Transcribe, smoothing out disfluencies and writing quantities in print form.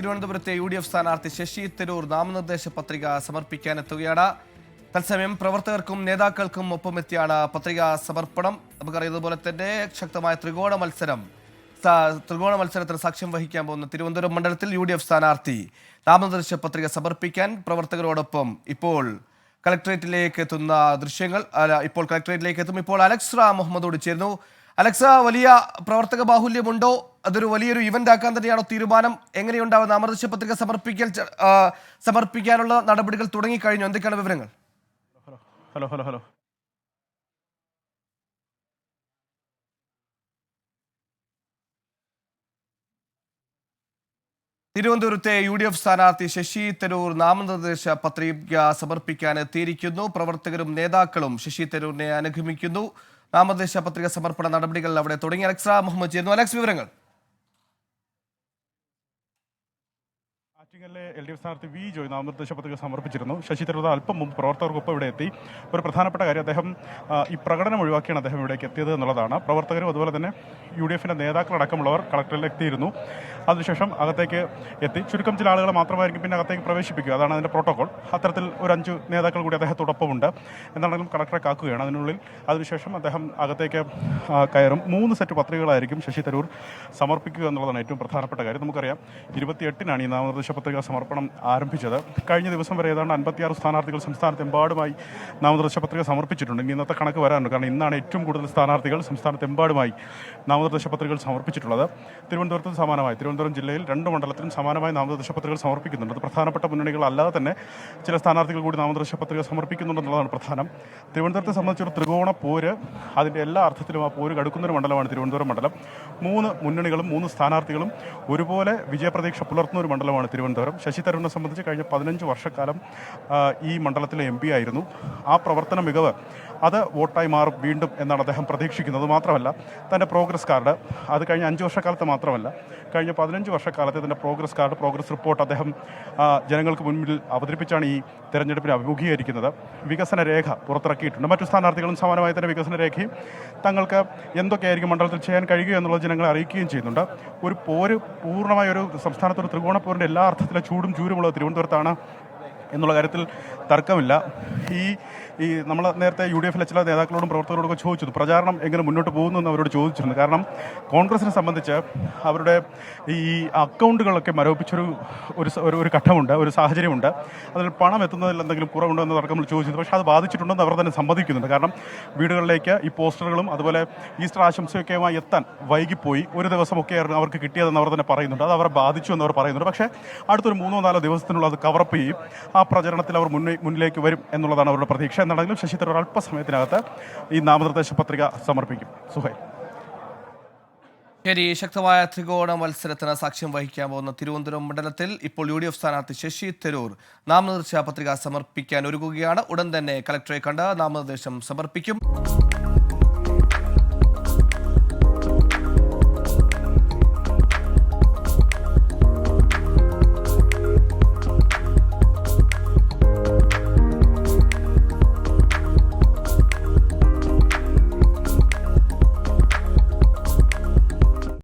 തിരുവനന്തപുരത്തെ യു.ഡി.എഫ് സ്ഥാനാർത്ഥി ശശി തരൂർ നാമനിർദ്ദേശ പത്രിക സമർപ്പിക്കാനെത്തുകയാണ്. തത്സമയം പ്രവർത്തകർക്കും നേതാക്കൾക്കും ഒപ്പമെത്തിയാണ് പത്രികാ സമർപ്പണം. നമുക്കറിയുന്നതുപോലെ തന്നെ ശക്തമായ ത്രികോണ മത്സരത്തിന് സാക്ഷ്യം വഹിക്കാൻ പോകുന്ന തിരുവനന്തപുരം മണ്ഡലത്തിൽ യു.ഡി.എഫ് സ്ഥാനാർത്ഥി നാമനിർദ്ദേശ പത്രിക സമർപ്പിക്കാൻ പ്രവർത്തകരോടൊപ്പം ഇപ്പോൾ കളക്ടറേറ്റിലേക്ക് എത്തുന്ന ദൃശ്യങ്ങൾ ഇപ്പോൾ കളക്ടറേറ്റിലേക്ക് എത്തും. ഇപ്പോൾ അലക്സ് റാം മുഹമ്മദോട് ചേരുന്നു. അലക്സ, വലിയ പ്രവർത്തക ബാഹുല്യമുണ്ടോ? അതൊരു വലിയൊരു ഇവന്റ് ആക്കാൻ തന്നെയാണോ തീരുമാനം? എങ്ങനെയുണ്ടാവും? നാമനിർദ്ദേശ പത്രിക സമർപ്പിക്കാനുള്ള നടപടികൾ തുടങ്ങിക്കഴിഞ്ഞു. എന്തൊക്കെയാണ് വിവരങ്ങൾ? ഹലോ ഹലോ ഹലോ തിരുവനന്തപുരത്തെ യു.ഡി.എഫ് സ്ഥാനാർത്ഥി ശശി തരൂർ നാമനിർദ്ദേശ പത്രിക സമർപ്പിക്കാൻ എത്തിയിരിക്കുന്നു. പ്രവർത്തകരും നേതാക്കളും ശശി തരൂരിനെ അനുഗമിക്കുന്നു. നാമനിർദ്ദേശ പത്രിക സമർപ്പണ നടപടികൾ അവിടെ തുടങ്ങി. അലക്സ് മുഹമ്മദ് ചേരുന്നു. അലക്സ്, വിവരങ്ങൾ. ആറ്റിങ്ങലിലെ എൽ.ഡി.എഫ് സ്ഥാനാർത്ഥി വി ജോയ് നാമനിർദ്ദേശ പത്രിക സമർപ്പിച്ചിരുന്നു. ശശി തരൂർ അല്പം മുമ്പ് പ്രവർത്തകർക്കൊപ്പം ഇവിടെ എത്തി. ഒരു പ്രധാനപ്പെട്ട കാര്യം, അദ്ദേഹം ഈ പ്രകടനം ഒഴിവാക്കിയാണ് അദ്ദേഹം ഇവിടേക്ക് എത്തിയത് എന്നുള്ളതാണ്. പ്രവർത്തകരും അതുപോലെ തന്നെ യു.ഡി.എഫിൻ്റെ നേതാക്കളടക്കമുള്ളവർ കളക്ടറിൽ എത്തിയിരുന്നു. അതിനുശേഷം അകത്തേക്ക് എത്തി ചുരുക്കം ചില ആളുകൾ മാത്രമായിരിക്കും പിന്നെ അകത്തേക്ക് പ്രവേശിപ്പിക്കുക. അതാണ് അതിൻ്റെ പ്രോട്ടോകോൾ. അത്തരത്തിൽ ഒരു 5 നേതാക്കൾ കൂടി അദ്ദേഹത്തോടൊപ്പമുണ്ട്. എന്താണെങ്കിലും കളക്ടറെ കാക്കുകയാണ് അതിനുള്ളിൽ. അതിനുശേഷം അദ്ദേഹം അകത്തേക്ക് കയറും. 3 സെറ്റ് പത്രികകളായിരിക്കും ശശി തരൂർ സമർപ്പിക്കുക എന്നുള്ളതാണ് ഏറ്റവും പ്രധാനപ്പെട്ട കാര്യം. നമുക്കറിയാം 28-നാണ് ഈ നാമനിർദ്ദേശ പത്രിക സമർപ്പണം ആരംഭിച്ചത്. കഴിഞ്ഞ ദിവസം വരെ ഏതാണ്ട് 56 സ്ഥാനാർത്ഥികൾ സംസ്ഥാനത്തെമ്പാടുമായി നാമനിർദ്ദേശ പത്രിക സമർപ്പിച്ചിട്ടുണ്ട്. ഇനി ഇന്നത്തെ കണക്ക് വരാനുണ്ട്. കാരണം ഇന്നാണ് ഏറ്റവും കൂടുതൽ സ്ഥാനാർത്ഥികൾ സംസ്ഥാനത്തെമ്പാടുമായി നാമനിർദ്ദേശ പത്രികകൾ സമർപ്പിച്ചിട്ടുള്ളത്. തിരുവനന്തപുരത്തും സമാനമായി, തിരുവനന്തപുരം ജില്ലയിൽ 2 മണ്ഡലത്തിലും സമാനമായി നാമനിർദ്ദേശ പത്രികകൾ സമർപ്പിക്കുന്നുണ്ട്. അത് പ്രധാനപ്പെട്ട മുന്നണികൾ അല്ലാതെ തന്നെ ചില സ്ഥാനാർത്ഥികൾ കൂടി നാമനിർദ്ദേശ പത്രിക സമർപ്പിക്കുന്നുണ്ടെന്നുള്ളതാണ് പ്രധാനം. തിരുവനന്തപുരത്തെ സംബന്ധിച്ചൊരു ത്രികോണ പോര്, അതിൻ്റെ എല്ലാ അർത്ഥത്തിലും ആ പോര് കടുക്കുന്നൊരു മണ്ഡലമാണ് തിരുവനന്തപുരം മണ്ഡലം. 3 മുന്നണികളും 3 സ്ഥാനാർത്ഥികളും ഒരുപോലെ വിജയപ്രതീക്ഷ പുലർത്തുന്ന ഒരു മണ്ഡലമാണ് തിരുവനന്തപുരം. ശശി തരൂരിനെ സംബന്ധിച്ച് കഴിഞ്ഞ 15 വർഷക്കാലം ഈ മണ്ഡലത്തിലെ MP ആയിരുന്നു. ആ പ്രവർത്തന മികവ് അത് വോട്ടായി മാറും വീണ്ടും എന്നാണ് അദ്ദേഹം പ്രതീക്ഷിക്കുന്നത്. മാത്രമല്ല, തൻ്റെ പ്രോഗ്രസ് കാർഡ്, അത് കഴിഞ്ഞ 5 വർഷക്കാലത്ത് മാത്രമല്ല, കഴിഞ്ഞ 15 വർഷക്കാലത്തെ തൻ്റെ പ്രോഗ്രസ് കാർഡ്, പ്രോഗ്രസ് റിപ്പോർട്ട് അദ്ദേഹം ജനങ്ങൾക്ക് മുൻപിൽ അവതരിപ്പിച്ചാണ് ഈ തെരഞ്ഞെടുപ്പിനെ അഭിമുഖീകരിക്കുന്നത്. വികസന രേഖ പുറത്തിറക്കിയിട്ടുണ്ട്. മറ്റു സ്ഥാനാർത്ഥികളും സമാനമായി തന്നെ വികസന രേഖയും തങ്ങൾക്ക് എന്തൊക്കെയായിരിക്കും മണ്ഡലത്തിൽ ചെയ്യാൻ കഴിയുക എന്നുള്ളത് ജനങ്ങളെ അറിയിക്കുകയും ചെയ്യുന്നുണ്ട്. ഒരു പോര്, പൂർണ്ണമായ ഒരു സംസ്ഥാനത്തൊരു ത്രികോണ പോരിൻ്റെ എല്ലാ അർത്ഥത്തിലെ ചൂടും ചൂരുമുള്ളത് തിരുവനന്തപുരത്താണ് എന്നുള്ള കാര്യത്തിൽ തർക്കമില്ല. ഈ നമ്മൾ നേരത്തെ യു.ഡി.എഫിലെ ചില നേതാക്കളോടും പ്രവർത്തകരോടൊക്കെ ചോദിച്ചു പ്രചാരണം എങ്ങനെ മുന്നോട്ട് പോകുന്നു എന്ന് അവരോട് ചോദിച്ചിരുന്നു. കാരണം കോൺഗ്രസിനെ സംബന്ധിച്ച് അവരുടെ ഈ അക്കൗണ്ടുകളൊക്കെ മരവിപ്പിച്ചൊരു ഒരു ഘട്ടമുണ്ട്, ഒരു സാഹചര്യമുണ്ട്. അതിൽ പണം എത്തുന്നതിൽ എന്തെങ്കിലും കുറവുണ്ടോ എന്ന് നമ്മൾ ചോദിച്ചിരുന്നു. പക്ഷേ അത് ബാധിച്ചിട്ടുണ്ടെന്ന് അവർ തന്നെ സമ്മതിക്കുന്നുണ്ട്. കാരണം വീടുകളിലേക്ക് ഈ പോസ്റ്ററുകളും അതുപോലെ ഈസ്റ്റർ ആശംസയൊക്കെയുമായി എത്താൻ വൈകിപ്പോയി. ഒരു ദിവസമൊക്കെയായിരുന്നു അവർക്ക് കിട്ടിയതെന്ന് അവർ തന്നെ പറയുന്നുണ്ട്. അത് അവരെ ബാധിച്ചു എന്ന് അവർ പറയുന്നുണ്ട്. പക്ഷേ അടുത്തൊരു 3-4 ദിവസത്തിനുള്ള അത് കവറപ്പ് ചെയ്യും. ആ പ്രചരണത്തിൽ അവർ മുന്നിലേക്ക് വരും എന്നുള്ളതാണ് അവരുടെ പ്രതീക്ഷ. എന്നാണെങ്കിലും ശശി തരൂർ അല്പസമയത്തിനകത്ത് ഈ നാമനിർദ്ദേശ പത്രിക സമർപ്പിക്കും. സുഹൈൽ. ശരി, ശക്തമായ ത്രികോണ മത്സരത്തിന് സാക്ഷ്യം വഹിക്കാൻ പോകുന്ന തിരുവനന്തപുരം മണ്ഡലത്തിൽ ഇപ്പോൾ യു.ഡി.എഫ് സ്ഥാനാർത്ഥി ശശി തരൂർ നാമനിർദ്ദേശ പത്രിക സമർപ്പിക്കാൻ ഒരുങ്ങുകയാണ്. ഉടൻ തന്നെ കളക്ടറെ കണ്ട് നാമനിർദ്ദേശം സമർപ്പിക്കും.